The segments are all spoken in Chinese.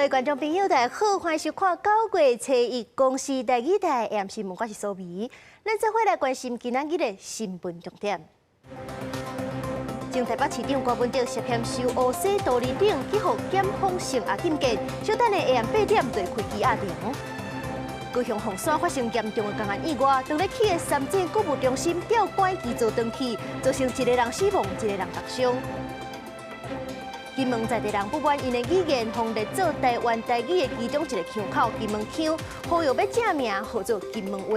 位观众朋友，大家好，欢迎收看9月初1公视第2台 AM 新闻，我是苏眉。咱再回来关心今仔日的新闻重点。前台北市长郭文德涉嫌收乌西道路顶去互检方成也禁见，稍等的下暗8点就会开机压庭。高雄凤山发生严重的公安意外，当日起的3井购物中心吊拐机做登去，造成1个人死亡，1个人受伤。金门在地人不满因的语言封列做台湾台语的其中一个腔口金门腔，呼吁要正名号做金门话。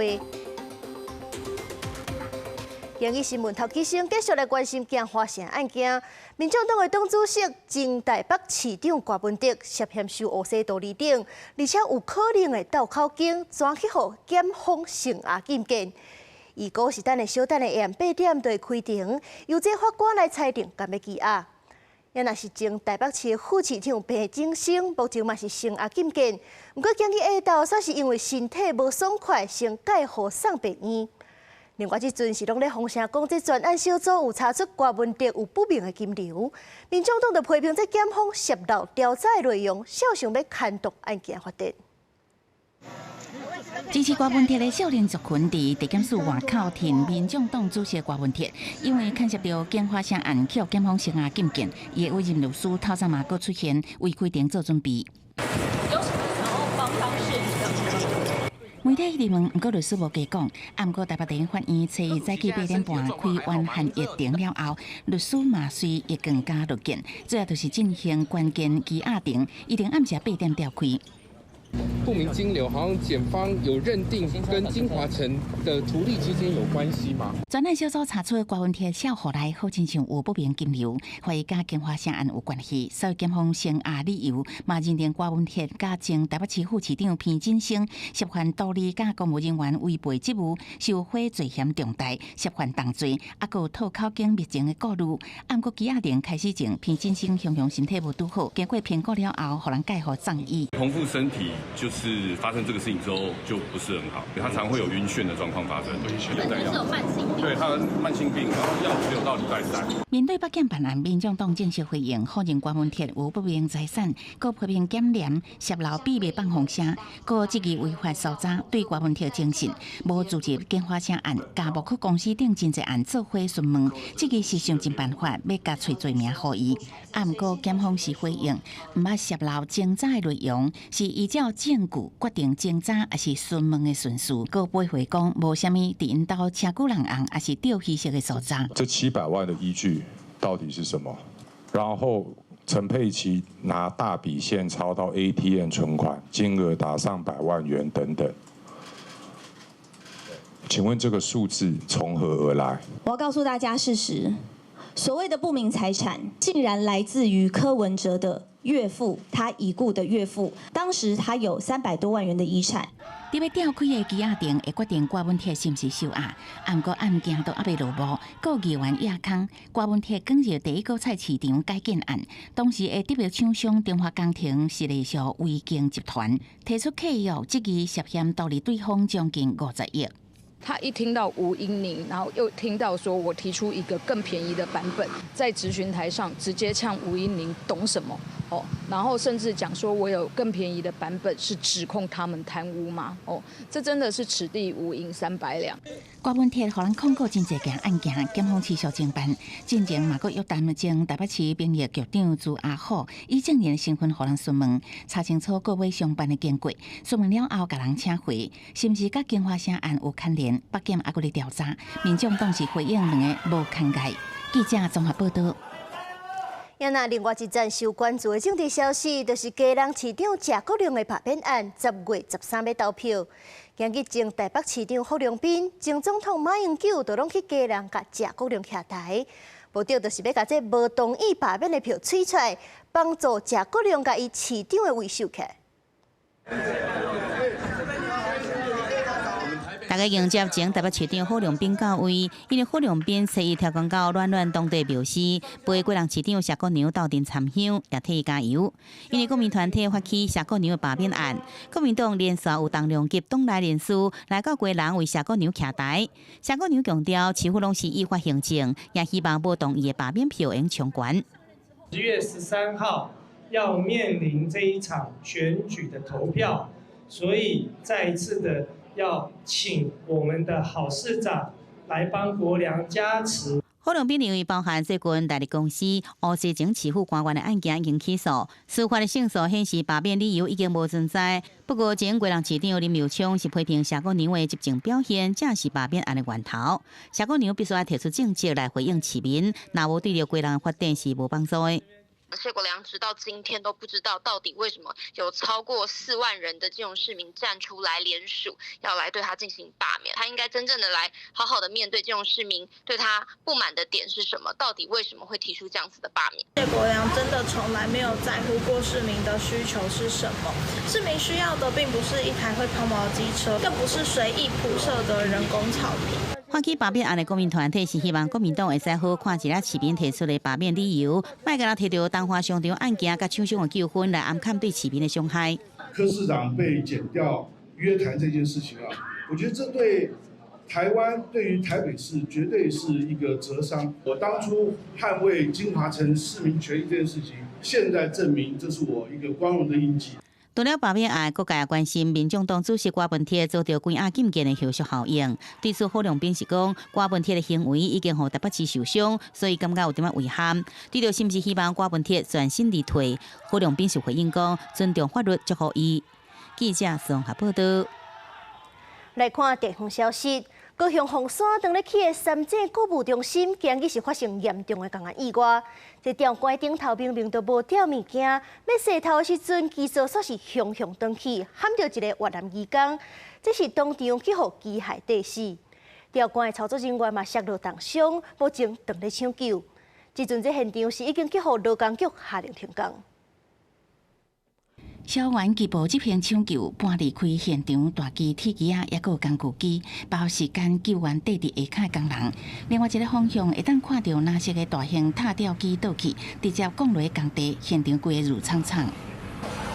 今日新闻头起先继续来关心件发生案件，民众党的党主席前台北市长郭文德涉嫌收乌西道路顶，而且有可能的倒口径，转去互检方成也禁见。如果是等稍等的下暗8点就会开庭，由这法官来裁定敢要羁押。也若是前台北市的副市长白金星，目前嘛是成也禁见。不过今日下昼煞是因为身体无爽快，先介护送病院。另外，这阵是拢咧风声讲，这专案小组有查出郭文德有不明的金流，民众党就批评这检方泄露调查内容，小想要牵动案件发展。支持郭文德的少年族群伫地检署外口挺民众党主席郭文德，因为牵涉到警花声案，去检方成也禁见，伊的委任律师透早嘛阁出现为开庭做准备。有什么想要帮当事人的？媒体一直问，不过律师无加讲。不过台北地检法院初一早起8点半开完函议庭了后，律师嘛随亦更加入见，主要就是进行关键羁押庭，一定暗时8点召开。不明金流，好像检方有认定跟金华城的图利之间有关系吗？专案小组查出郭文德小户内好亲像有不明金流，怀疑甲金华城案有关系，所以检方成也理由，嘛认定郭文德甲前台北市副市长偏金星涉犯道理甲公务人员违背职务、受贿罪嫌重大，涉犯重罪，还有套口径密情的顾虑。不过羁押庭开始前，偏金星形容身体无拄好，经过评估了后，互人介护葬医。彭父身体就是发生这个事情之后就不是很好，他常会有晕眩的状况发生。是有慢性病，对，他慢性病，然后药只有到礼拜3。面对北检办案，民众党正式回应，否认郭文德有不明财产，佮批评检廉泄露秘密放风声，佮质疑违法搜查，对郭文德精神无组织警花声案、甲木区公司顶真济案做伙询问，质疑是想尽办法要甲找罪名予伊。不过检方是回应，毋捌泄露侦查的内容，是依照证据决定侦查还是询问的顺序，佮背回讲无虾米伫因兜车骨人案，还是钓鱼式的搜查。这700万的依据到底是什么？然后陈佩琪拿大笔现钞到 ATM 存款，金额达上百万元等等。请问这个数字从何而来？我要告诉大家事实，所谓的不明财产，竟然来自于柯文哲的岳父，他已故的岳父，当时他有300多万元的遗产。伫要召开的羁押庭会决定郭文德是毋是受押，不过案件都还未落幕。有议员亚康，郭文德卷入第1个菜市场改建案，当时的特别厂商中华工程是隶属维京集团，提出契约，质疑涉嫌盗利对方将近50亿。他一听到吴英宁，然后又听到说我提出一个更便宜的版本，在质询台上直接呛吴英宁懂什么哦，然后甚至讲说我有更便宜的版本是指控他们贪污吗？哦，这真的是此地无银300两。郭文德互人控告真侪件案件，检方持续侦办。进前嘛阁约谈前台北市民业局长朱阿虎，以证人身份互人询问，查清楚各位上班的经过。询问了后，甲人请回，是毋是甲金华城案有牵连？北检还阁咧调查。民众党是回应2个无牵概。记者综合报道。另外一站受关注的政治消息，就是基隆市长谢国良的罢免案，10月13要投票。今日前台北市长郝龙斌、前总统马英九都拢去基隆甲谢国良徛台，目的就是要甲这无同意罢免的票取出来，帮助谢国良甲伊市长的位收起来。大家迎接前台北市长郝龙斌到位，因为郝龙斌初一跳广告暖暖当地表示，陪过人市长谢国良斗阵参香，也替伊加油。因为国民团体发起谢国良的罢免案，国民党连续有重量级党内人士来到基隆为谢国良徛台。谢国良强调，市府拢是依法行政，也希望无动伊的罢免票用抢权。10月13号要面临这一场选举的投票，所以再一次的要请我们的郝市长来帮国良加持。郝龙斌认为，包含这群代理公司乌西前欺负官员的案件已经起诉，司法的胜诉显示罢免理由已经无存在。不过，前贵人市长林佑昌是批评谢国良的执政表现，正是罢免案的源头。谢国良必须要提出政绩来回应市民，若无对着贵人发展是无帮助的。谢国良直到今天都不知道到底为什么有超过4万人的基隆市民站出来联署，要来对他进行罢免。他应该真正的来好好的面对基隆市民对他不满的点是什么，到底为什么会提出这样子的罢免。谢国良真的从来没有在乎过市民的需求是什么，市民需要的并不是一台会抛锚的机车，更不是随意铺设的人工草坪。发起罢免案的国民团体是希望国民党会使好看一下市民提出的罢免理由，莫给他提到东华商场案件甲厂商的纠纷来暗看对市民的伤害。柯市长被检调约谈这件事情啊，我觉得这对台湾、对于台北市绝对是一个折伤。我当初捍卫金华城市民权益这件事情，现在证明这是我一个光荣的印记。除了罢免案，各界也关心民众党主席郭文铁遭到关押禁见的后续效应。对此，郝龙斌是讲，郭文铁的行为已经让台北市受伤，所以感觉有点遗憾。对着是不是希望郭文铁全身而退，郝龙斌是回应讲，尊重法律，祝福伊。记者综合报道。来看地方消息。高雄凤山登咧起的三井购物中心，今日是发生严重的公安意外。这吊柜顶头明明都无吊物件，要洗头的时阵，机座煞是向转去，喊到一个越南移工，这是当场去互机械地死。吊柜的操作人员嘛摔落重伤，目前正咧抢救。即阵这现场是已经去互劳工局下令停工。消员局部执行抢救，搬离开现场大机、铁机啊，也有工具机，包时间救援地伫下骹的工人。另外一个方向会当看到蓝色的大型踏吊机倒去，直接降落工地，现场规个如苍苍。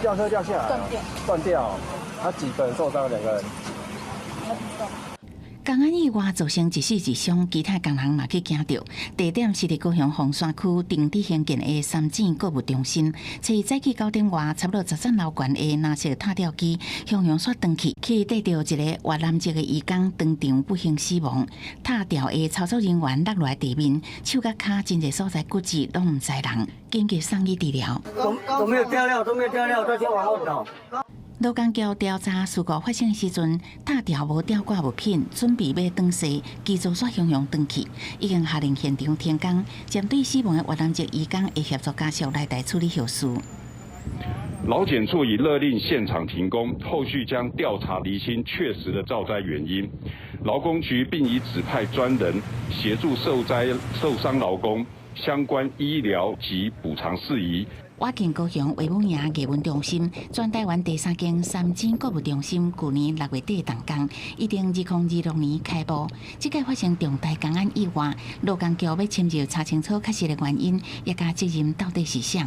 吊车掉下来，断掉，他几个人受伤？2个人。公安意外造成一死一伤，其他工人嘛去惊到。地点是伫高雄凤山区定地兴建的三井购物中心。早起9点外，差不多10层楼悬的蓝色踏吊机向阳煞转去，去带到一个越南籍的移工当场不幸死亡。踏吊的操作人员落来地面，手甲脚真侪所在骨折拢唔知人，紧急送医治疗。都没有掉料，再先往后倒。劳工局调查事故发生的时阵，踏吊无吊挂物品，准备要转西，机座煞向阳转去，已经下令现场停工，针对死亡的越南籍移工会协助家属来台处理后事。劳检处已勒令现场停工，后续将调查厘清确实的造灾原因。劳工局并已指派专人协助受伤劳工相关医疗及补偿事宜。我见高雄维母营艺文中心，全台湾第3间三井购物中心，去年6月底动工，一定2026年开幕。即届发生重大公安意外，劳工局要深入查清楚确实的原因，也甲责任到底是啥。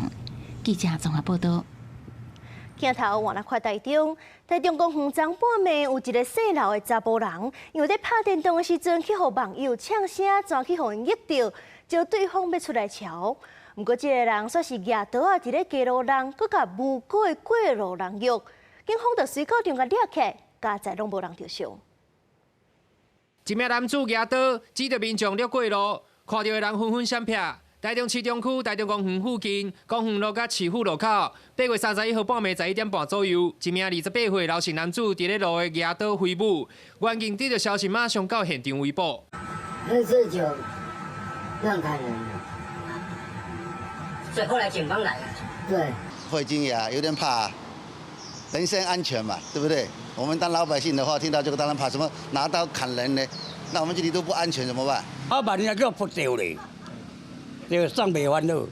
记者综合报道。镜头换来看台中公园中半暝有一个细老的查甫人，因为在拍电动的时阵去互网友呛声，转去互因逆到，就对方要出来瞧。不过，这个人煞是举刀啊，伫咧街路人，佮甲无辜的过路人辱。警方就随口将他抓起来，加载拢无人着伤。一名男子举刀指着民众掠过路，看到的人纷纷闪避。台中市中区台中公园附近，公园路甲市府路口，8月31号半暝11点半左右，一名28岁老姓男子伫咧路的举刀挥舞，民警得到消息马上到现场围捕。那这就乱砍人了。所以后来警方来了。对，会惊呀，有点怕，人身安全嘛，对不对？我们当老百姓的话，听到这个当然怕，什么拿刀砍人呢？那我们这里都不安全，怎么办？把人家给我扑掉嘞，就上袂完了。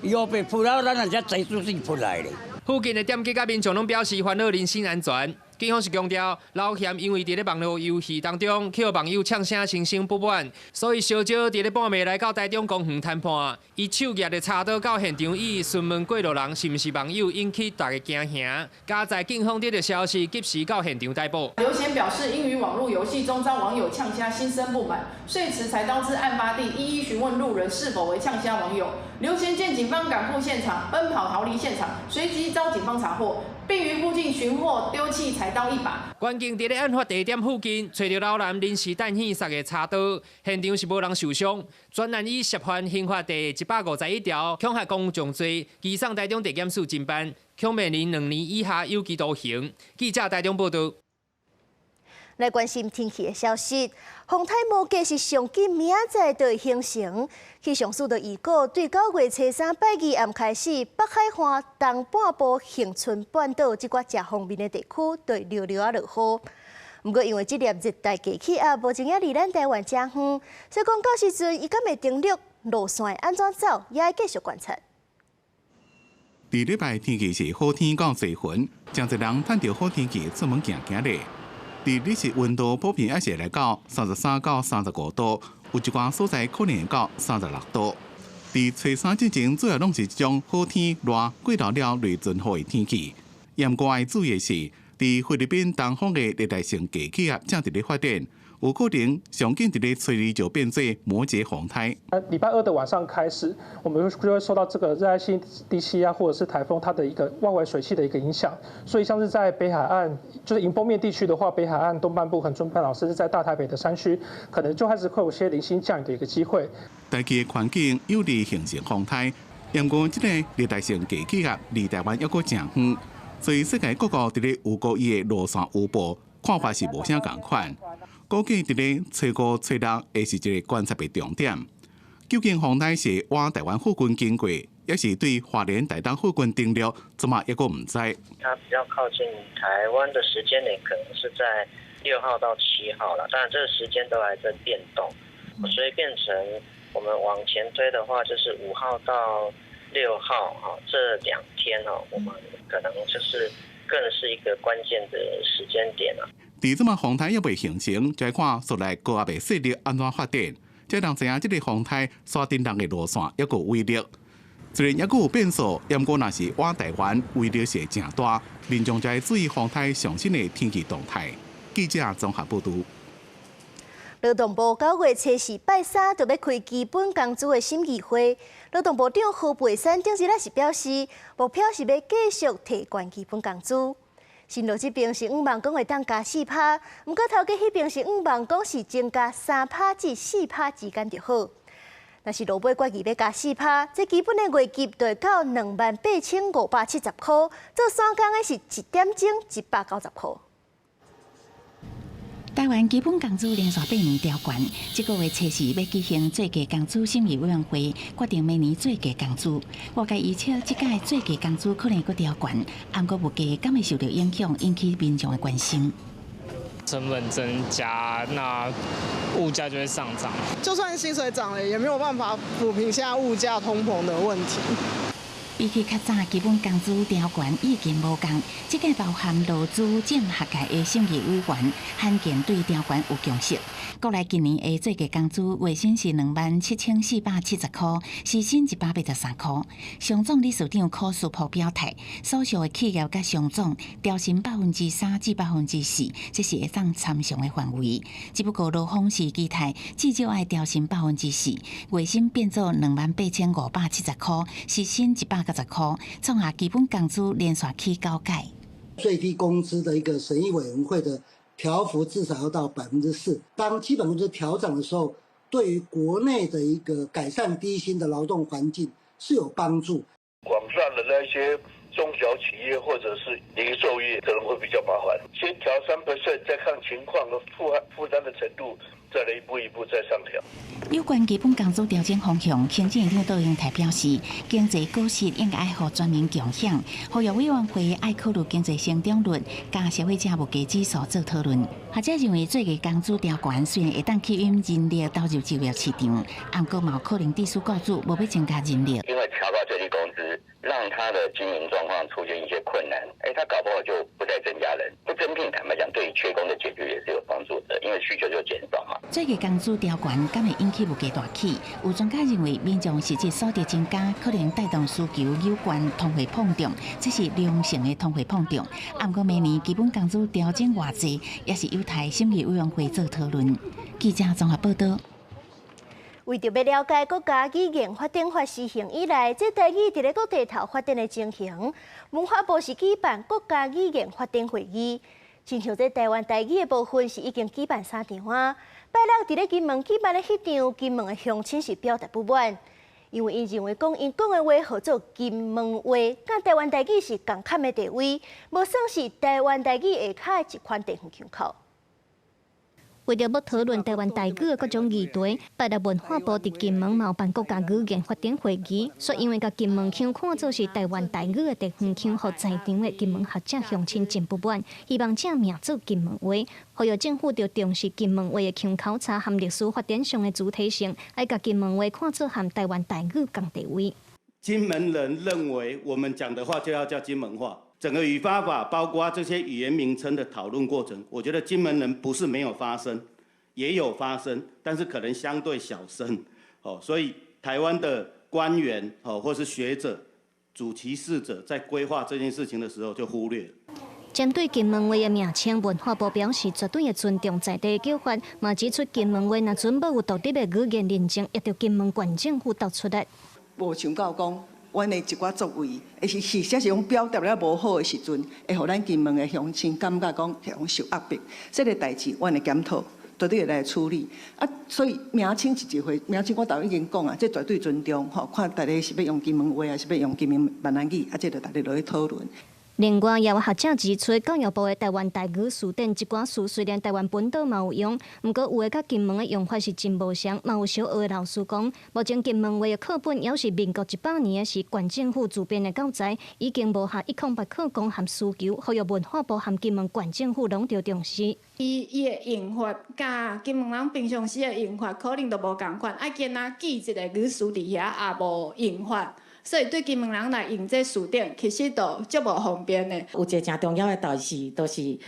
以后被扑了，咱人家贼出去扑来嘞。附近的店家甲民众拢表示烦恼人身安全。警方是强调，老嫌因为伫咧网络游戏当中，去互网友呛声心生不满，所以小少伫咧半暝来到台中公园谈判，以手举的插刀到现场，以询问过路人是毋是网友，引起大家惊吓。加在警方得到消息，及时到现场逮捕。刘贤表示，因于网络游戏中遭网友呛虾，心生不满，遂持柴刀至案发地，一一询问路人是否为呛虾网友。刘贤见警方赶赴现场，奔跑逃离现场，随即遭警方查获，并于附近寻获丢弃柴刀一把。关键伫咧案发地点附近，找到老男临时弹现杀的插刀，现场是无人受伤。专案以涉犯刑法第151条恐吓公众罪，移送台中地检署侦办，恐面临2年以下有期徒刑。记者台中报道。来关心天气的消息，风台模计是上紧明仔载就会形成。气象署就预告，对9月初3拜二暗开始，北海岸东半部、恒春半岛这寡正方面的地区，就会溜溜啊落雨。不过因为这粒热带低气压目前也离咱台湾真远，所以讲到时阵伊敢会登陆，路线会安怎走，也要继续观察。伫礼拜天气是好天到多云，真侪人趁着好天气出门行行咧。伫日时温度普遍也是来到33到35度，有一寡所在可能会到36度。伫初3之前，主要拢是一种好天热过到了雷阵雨的天气。严格要注意的是，伫菲律宾东方的热带性低气压正伫咧发展，有可能上紧伫咧吹日就变做摩羯风台。礼拜2的晚上开始，我们就会受到这个热带性低气压或者是台风它的一个外围水汽的一个影响，所以像是在北海岸，就是迎风面地区的话，北海岸东半部、恒春半岛，甚至在大台北的山区，可能就开始会有些零星降雨的一个机会。大气的环境有利形成风台，不过这个热带性低气压离台湾还阁真远，所以世界各国伫咧预告伊的路线预报看法是无啥共款。估计伫咧初5、初6会是一个观察的重点。究竟风台是往台湾附近经过，也是对花莲、台东附近登陆，怎么也阁唔知。它比较靠近台湾的时间点，可能是在6号到7号了。当然，这个时间都还在变动，所以变成我们往前推的话，就是5号到6号这2天我们可能就是更是一个关键的时间点了。伫这么风台也未形成，就要看所来高压的势力安怎发展，才让知影这个风台刷顶人的路线也有威力。虽然也有变数，不过若是往台湾威力是真大，民众就要注意风台上新的天气动态。记者综合报道。劳动部9月初4拜3就要开基本工资的审议会，劳动部长何培山顶日是表示，目标是要继续提高基本工资。新罗这边是5万，讲会当加4%，不过头家迄边是5万，讲是增加3%至4%之间就好。若是劳保决议要加4%，这基本的月给就会到28,570块，做3工的是1点钟190块。台湾基本工资连续8年调悬，这个月初4要举行最低工资审议委员会，决定明年最低工资。外界预测这届最低工资可能会调悬，不过物价敢会受到影响，引起民众的关心。成本增加，那物价就会上涨。就算薪水涨了，也没有办法抚平现在物价通膨的问题。比起较早，基本工资调悬已经无共，这个包含劳资政合界的审议委员，罕见对调悬有共识。国内今年的最低工资月薪是27,470块，时薪183块。上总理事长柯书甫表态，所属的企业甲上总调薪3%至4%，这是会当参详的范围。只不过劳方是期待至少爱调薪4%，月薪变做28,570块，时薪190块，创下基本工资连续起高价。最低工资的一个审议委员会的调幅至少要到4%。当基本工资调整的时候，对于国内的一个改善低薪的劳动环境是有帮助。广泛的那些中小企业或者是零售业可能会比较麻烦，先调3%，再看情况和负担的程度，再来一步一步再上调。有关基本工资调整方向，行政院长杜英台表示，经济果实应该爱互全民共享，呼吁委员会爱考虑经济成长率、加社会价物价指数做讨论。学者认为，最近工资调悬虽然会当吸引人力投入就业市场，但过嘛有可能地属雇主无要增加人力。因为调高最低工资，让他的经营状况出现一些困难，他搞不好就不再增加人，不增聘，坦白讲，对于缺工的解决也是有帮助的，因为需求就减少嘛。最近工资调悬敢会引起物价大起？有专家认为，民众实际所得增加，可能带动需求有关通货膨胀，这是良性的通货膨胀。不过明年基本工资调整偌济，也是由台审议委员会做讨论。记者综合报道。为着要了解国家语言法典法施行以来，这台语伫咧各地头发展的情形，文化部是举办国家语言法典会议。亲像这台湾台语的部分是已经举办3场啊。拜六伫咧金门举办的迄场，金门的乡亲是表达不满，因为因认为因讲的话号做金门话，甲台湾台语是共坎的地位，无算是台湾台语下骹的一款地方腔口。为着要讨论台湾台语的各种议题，拜六文化部伫金门有办国家语言发展会议，说因为甲金门腔看作是台湾台语的地方腔，互在场的金门学者乡亲真不满，希望正名做金门话，呼吁政府要重视金门话的腔考察和历史发展上的主体性，爱甲金门话看作和台湾台语共地位。金门人认为我们讲的话就要叫金门话。整个语法法包括这些语言名称的讨论过程，我觉得金门人不是没有发声，也有发声，但是可能相对小声。所以台湾的官员或是学者、主其事者在规划这件事情的时候就忽略了。针对金门话的名称，文化部表示绝对会尊重在地叫法，嘛指出金门话若准要有独立的语言认证，也要金门县政府斗出来。无想到讲。阮的一寡作为，是实是用表达了无好的时阵，会互咱金门的乡亲感觉讲像受压迫。这个代志，阮会检讨，绝对会来处理。所以名称是一回，名称我头已经讲啊，这绝对尊重看大家是要用金门话，还是要用金门闽南语，这就大家落去讨论。另外，也有学者指出，教育部的台湾台语词典一寡词虽然台湾本岛嘛有用，不过有的甲金门的用法是真无相。嘛有小学的老师讲，目前金门话的课本也是民国100年的时县政府自编的教材，已经无合108课纲和需求，呼吁文化部和金门县政府拢要重视。伊的用法，甲金门人平常时的用法可能都无共款，爱见啊记一个语词伫遐也无用法。所以对金门人来用这词典，其实都足无方便的。有一个真重要的代志，就是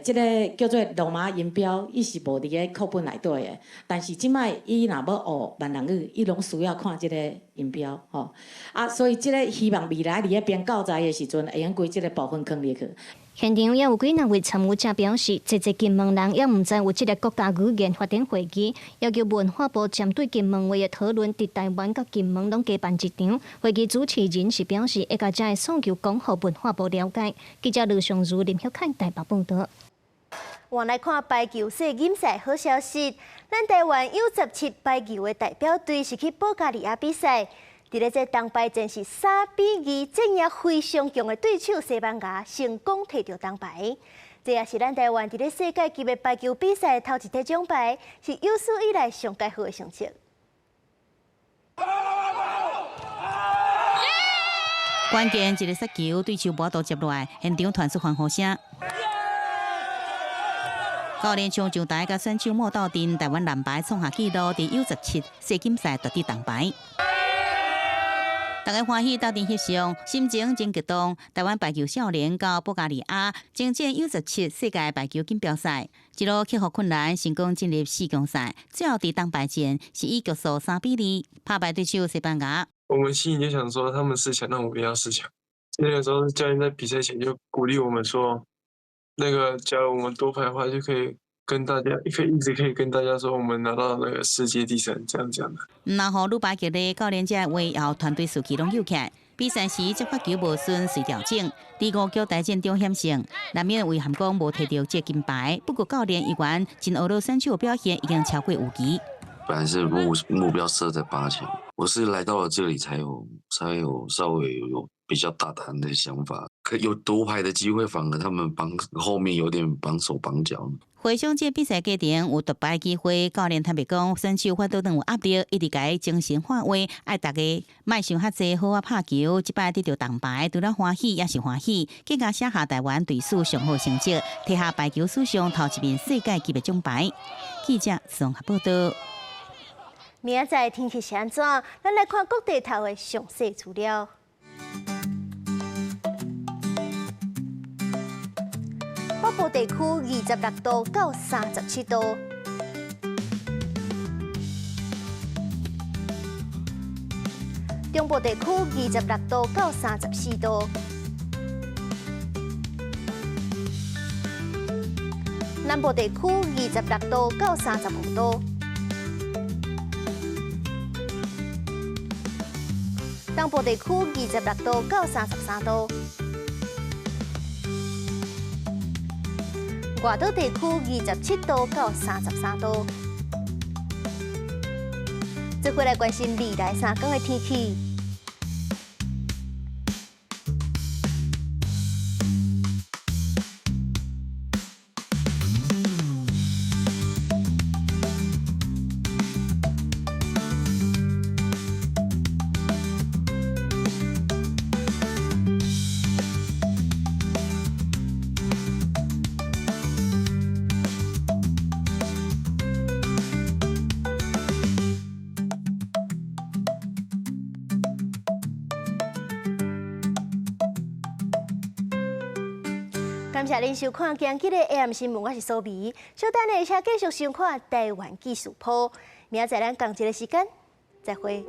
这个叫做罗马音标，伊是无伫个课本内底的。但是即摆伊若要学闽南语，伊拢需要看这个音标吼。所以这个希望未来伫个编教材的时阵，会用归这个部分放入去。现场也有几名位参与者表示，侪金门人也毋知有这个国家语言发展会议，要求文化部针对金门话的讨论，伫台湾甲金门拢加办一场。会议主持人是表示，会甲这个诉求讲互文化部了解。记者吕尚如、林晓凯台北报道。换来看排球世锦赛好消息，咱台湾U17排球的代表队是去保加利亚比赛。伫咧这东牌战是3-2，战役非常强的对手西班牙成功摕到铜牌。这也是咱台湾伫咧世界级的排球比赛头一块奖牌，是有史以来上界好的成绩。关键一个杀球对手无度接落来，现场传出欢呼声。教练冲上台，甲选手摸斗阵，台湾男排创下纪录，伫U17世锦赛夺得铜牌。大家欢喜斗阵翕相，心情真激动。台湾排球少年到保加利亚征战U17世界排球锦标赛，一路克服困难，成功进入4强赛。最后伫铜牌战是以局数3-2打败对手西班牙。我们心里就想说，他们4强，那我们也要4强。那个时候教练在比赛前就鼓励我们说，假如我们夺牌的话，就可以跟大家一直可以跟大家说，我们拿到那个世界第3，这样讲的。然后女排球的教练者话，后团队士气拢有起来。比赛时接发球无顺，随调整。第5局大战中险胜，难免遗憾讲无摕到这金牌。不过教练一员真俄罗选手表现已经超过预期。本来是目标设在8强，我是来到了这里才有稍微有比较大胆的想法，有夺牌的机会，反而他们后面有点绑手绑脚。回想这比赛过程有夺牌机会，教练坦白讲，选手法都当有压力，一直甲伊精神化话，爱大家莫想遐济，好好拍球。即摆得到铜牌，除了欢喜也是欢喜，更加写下台湾队史上好成绩，摕下排球史上头一面世界级的奖牌。记者综合报道。明仔天气是安怎？咱来看各地头的详细资料。北部地区26度到37度，中部地区26度到34度，南部地区26度到35度，东部地区26度到33度。外岛地区27度到33度。这回来关心未来3天的天气。感谢您收看今日的 AM 新闻，我是苏眉。稍等下，请继续收看台湾技术铺。明仔载咱同一个时间再会。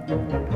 Thank you.